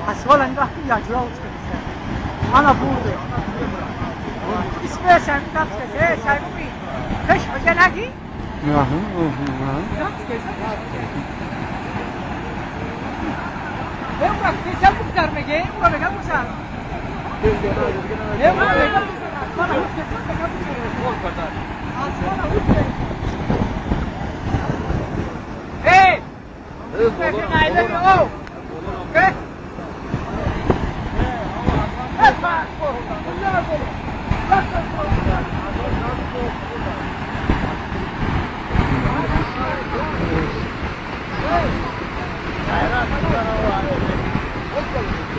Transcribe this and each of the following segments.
Asfala nigahkı yacıra uçtu. Ana burada. İsmi sen kaçtı. Sen bu bir. Kaç hocanaki? Em bak sen bu kadar mı gel? Bu kadar mı sen? Em bu kadar. Bana hoş geldin. Çok kadar. Asfala hoş. Hey! Second I love you. Okay?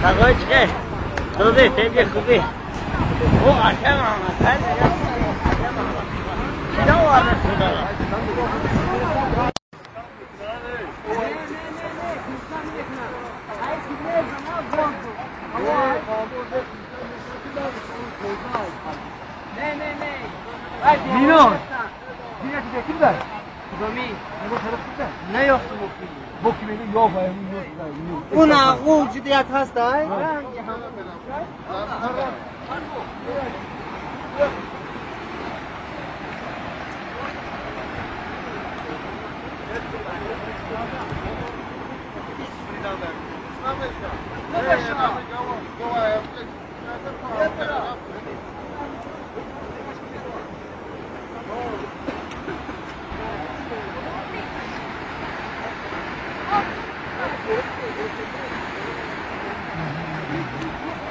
Takoj ke, dobe tebye kubi. O akşam ama sen de yap. Ne var burada? Mino. Dine ki kimler? Domi. Ne bu taraf kimler? Ne yoktu bu film? Bu kimin yok ayağının yok. Buna o ciddiyet hasta. Ne yaşa?